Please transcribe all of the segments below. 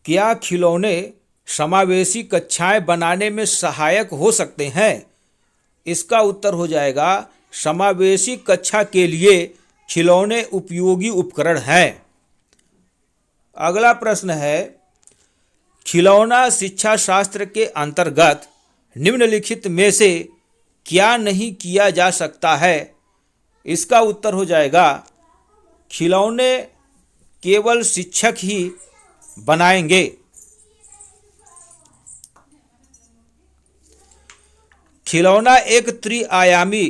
क्या खिलौने समावेशी कक्षाएं बनाने में सहायक हो सकते हैं? इसका उत्तर हो जाएगा समावेशी कक्षा के लिए खिलौने उपयोगी उपकरण हैं। अगला प्रश्न है, खिलौना शिक्षा शास्त्र के अंतर्गत निम्नलिखित में से क्या नहीं किया जा सकता है? इसका उत्तर हो जाएगा खिलौने केवल शिक्षक ही बनाएंगे। खिलौना एक त्रिआयामी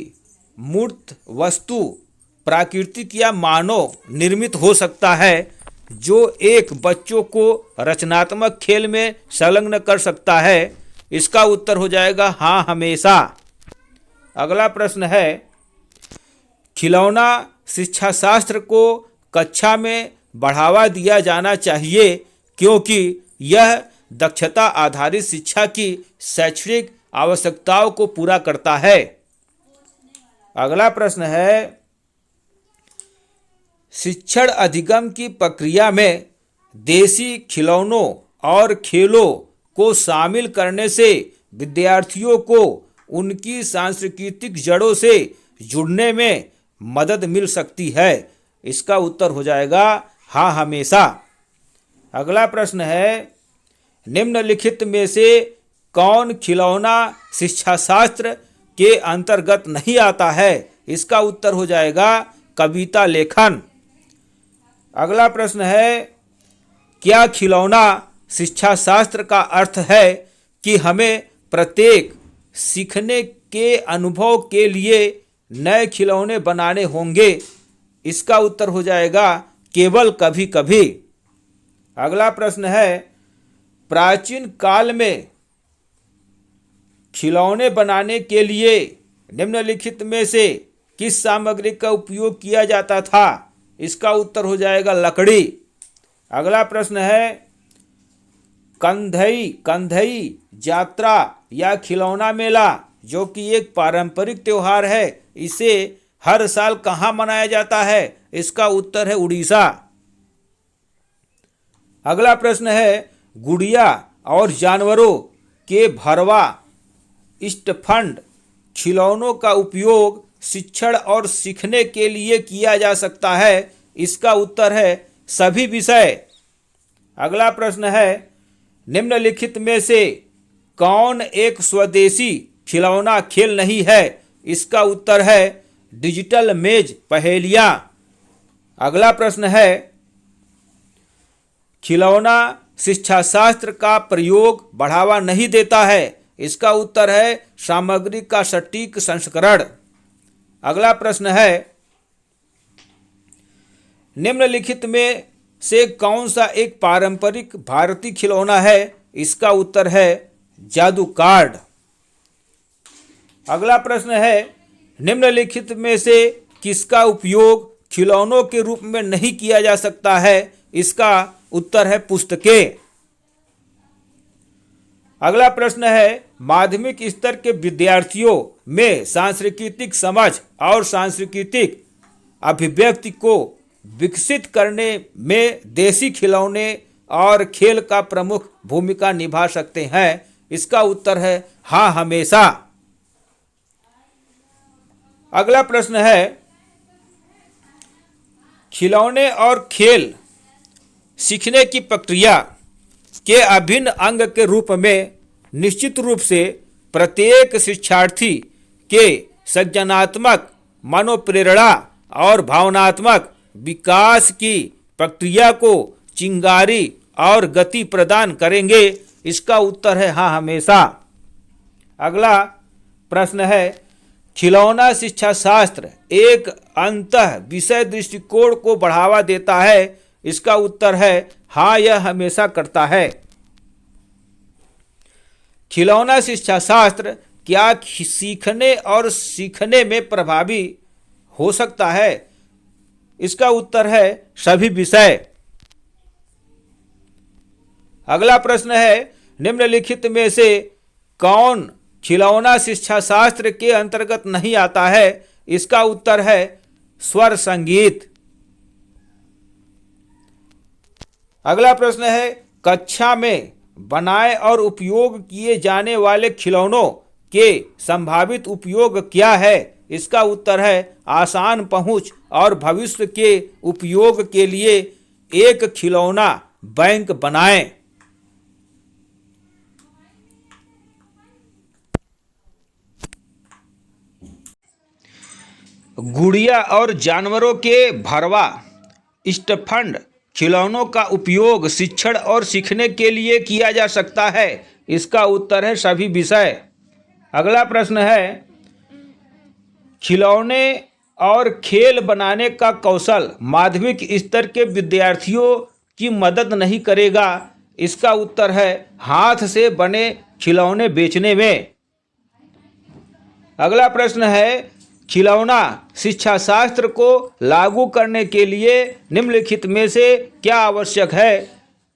मूर्त वस्तु प्राकृतिक या मानव निर्मित हो सकता है जो एक बच्चों को रचनात्मक खेल में संलग्न कर सकता है। इसका उत्तर हो जाएगा हाँ, हमेशा। अगला प्रश्न है, खिलौना शिक्षा शास्त्र को कक्षा में बढ़ावा दिया जाना चाहिए क्योंकि यह दक्षता आधारित शिक्षा की शैक्षणिक आवश्यकताओं को पूरा करता है। अगला प्रश्न है, शिक्षण अधिगम की प्रक्रिया में देसी खिलौनों और खेलों को शामिल करने से विद्यार्थियों को उनकी सांस्कृतिक जड़ों से जुड़ने में मदद मिल सकती है। इसका उत्तर हो जाएगा हाँ, हमेशा। अगला प्रश्न है, निम्नलिखित में से कौन खिलौना शिक्षा शास्त्र के अंतर्गत नहीं आता है? इसका उत्तर हो जाएगा कविता लेखन। अगला प्रश्न है, क्या खिलौना शिक्षा शास्त्र का अर्थ है कि हमें प्रत्येक सीखने के अनुभव के लिए नए खिलौने बनाने होंगे? इसका उत्तर हो जाएगा केवल कभी कभी। अगला प्रश्न है, प्राचीन काल में खिलौने बनाने के लिए निम्नलिखित में से किस सामग्री का उपयोग किया जाता था? इसका उत्तर हो जाएगा लकड़ी। अगला प्रश्न है, कंधई यात्रा या खिलौना मेला जो कि एक पारंपरिक त्योहार है, इसे हर साल कहाँ मनाया जाता है? इसका उत्तर है उड़ीसा। अगला प्रश्न है, गुड़िया और जानवरों के भरवा स्टफंड खिलौनों का उपयोग शिक्षण और सीखने के लिए किया जा सकता है। इसका उत्तर है सभी विषय। अगला प्रश्न है, निम्नलिखित में से कौन एक स्वदेशी खिलौना खेल नहीं है? इसका उत्तर है डिजिटल मेज पहेलियां। अगला प्रश्न है, खिलौना शिक्षा शास्त्र का प्रयोग बढ़ावा नहीं देता है। इसका उत्तर है सामग्री का सटीक संस्करण। अगला प्रश्न है, निम्नलिखित में से कौन सा एक पारंपरिक भारतीय खिलौना है? इसका उत्तर है जादू कार्ड। अगला प्रश्न है, निम्नलिखित में से किसका उपयोग खिलौनों के रूप में नहीं किया जा सकता है? इसका उत्तर है पुस्तकें। अगला प्रश्न है, माध्यमिक स्तर के विद्यार्थियों में सांस्कृतिक समझ और सांस्कृतिक अभिव्यक्ति को विकसित करने में देसी खिलौने और खेल का प्रमुख भूमिका निभा सकते हैं। इसका उत्तर है हाँ, हमेशा। अगला प्रश्न है, खिलौने और खेल सीखने की प्रक्रिया के अभिन्न अंग के रूप में निश्चित रूप से प्रत्येक शिक्षार्थी के सृजनात्मक मनोप्रेरणा और भावनात्मक विकास की प्रक्रिया को चिंगारी और गति प्रदान करेंगे। इसका उत्तर है हाँ, हमेशा। अगला प्रश्न है, खिलौना शिक्षा शास्त्र एक अंतः विषय दृष्टिकोण को बढ़ावा देता है। इसका उत्तर है हाँ, यह हमेशा करता है। खिलौना शिक्षा शास्त्र क्या सीखने और सीखने में प्रभावी हो सकता है? इसका उत्तर है सभी विषय। अगला प्रश्न है, निम्नलिखित में से कौन खिलौना शिक्षा शास्त्र के अंतर्गत नहीं आता है? इसका उत्तर है स्वर संगीत। अगला प्रश्न है, कक्षा में बनाए और उपयोग किए जाने वाले खिलौनों के संभावित उपयोग क्या है? इसका उत्तर है आसान पहुंच और भविष्य के उपयोग के लिए एक खिलौना बैंक बनाएं। गुड़िया और जानवरों के भरवा स्टफंड खिलौनों का उपयोग शिक्षण और सीखने के लिए किया जा सकता है। इसका उत्तर है सभी विषय। अगला प्रश्न है, खिलौने और खेल बनाने का कौशल माध्यमिक स्तर के विद्यार्थियों की मदद नहीं करेगा। इसका उत्तर है हाथ से बने खिलौने बेचने में। अगला प्रश्न है, खिलौना शिक्षा शास्त्र को लागू करने के लिए निम्नलिखित में से क्या आवश्यक है?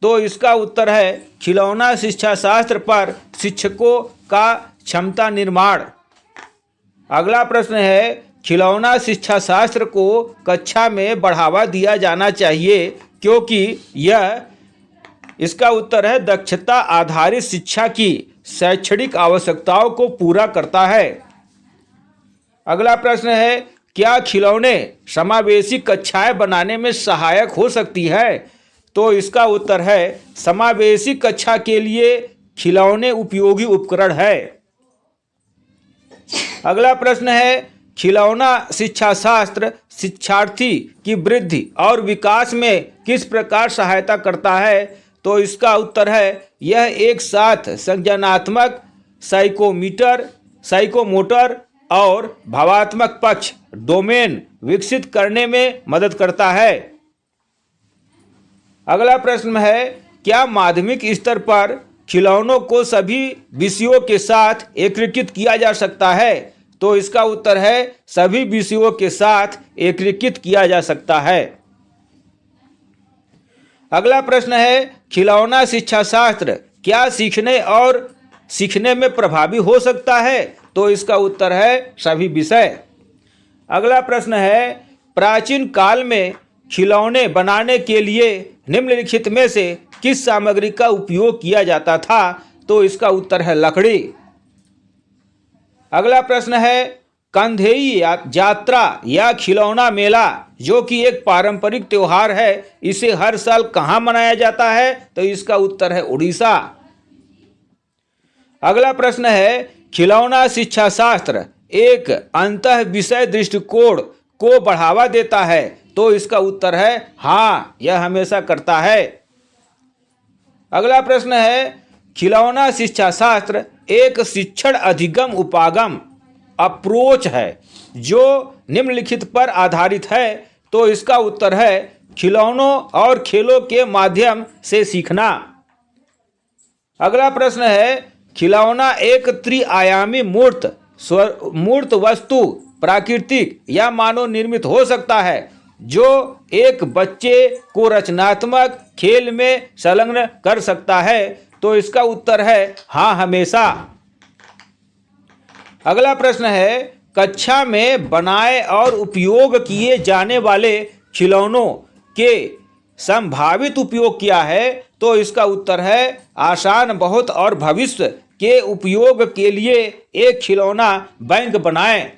तो इसका उत्तर है खिलौना शिक्षा शास्त्र पर शिक्षकों का क्षमता निर्माण। अगला प्रश्न है, खिलौना शिक्षा शास्त्र को कक्षा में बढ़ावा दिया जाना चाहिए क्योंकि यह, इसका उत्तर है दक्षता आधारित शिक्षा की शैक्षणिक आवश्यकताओं को पूरा करता है। अगला प्रश्न है, क्या खिलौने समावेशी कक्षाएं बनाने में सहायक हो सकती है? तो इसका उत्तर है समावेशी कक्षा के लिए खिलौने उपयोगी उपकरण है। अगला प्रश्न है, खिलौना शिक्षा शास्त्र शिक्षार्थी की वृद्धि और विकास में किस प्रकार सहायता करता है? तो इसका उत्तर है यह एक साथ संज्ञानात्मक, साइकोमोटर और भावात्मक पक्ष डोमेन विकसित करने में मदद करता है। अगला प्रश्न है, क्या माध्यमिक स्तर पर खिलौनों को सभी विषयों के साथ एकीकृत किया जा सकता है? तो इसका उत्तर है सभी विषयों के साथ एकीकृत किया जा सकता है। अगला प्रश्न है, खिलौना शिक्षा शास्त्र क्या सीखने और सीखने में प्रभावी हो सकता है? तो इसका उत्तर है सभी विषय। अगला प्रश्न है, प्राचीन काल में खिलौने बनाने के लिए निम्नलिखित में से किस सामग्री का उपयोग किया जाता था? तो इसका उत्तर है लकड़ी। अगला प्रश्न है, कंधेई यात्रा या खिलौना मेला जो कि एक पारंपरिक त्योहार है, इसे हर साल कहाँ मनाया जाता है? तो इसका उत्तर है उड़ीसा। अगला प्रश्न है, खिलौना शिक्षा शास्त्र एक अंतः विषय दृष्टिकोण को बढ़ावा देता है? तो इसका उत्तर है हाँ, यह हमेशा करता है। अगला प्रश्न है, खिलौना शिक्षा शास्त्र एक शिक्षण अधिगम उपागम अप्रोच है जो निम्नलिखित पर आधारित है? तो इसका उत्तर है खिलौनों और खेलों के माध्यम से सीखना। अगला प्रश्न है, खिलौना एक त्रिआयामी मूर्त वस्तु प्राकृतिक या मानव निर्मित हो सकता है जो एक बच्चे को रचनात्मक खेल में संलग्न कर सकता है? तो इसका उत्तर है हाँ, हमेशा। अगला प्रश्न है, कक्षा में बनाए और उपयोग किए जाने वाले खिलौनों के संभावित उपयोग क्या है? तो इसका उत्तर है आसान बहुत और भविष्य के उपयोग के लिए एक खिलौना बैंक बनाएं।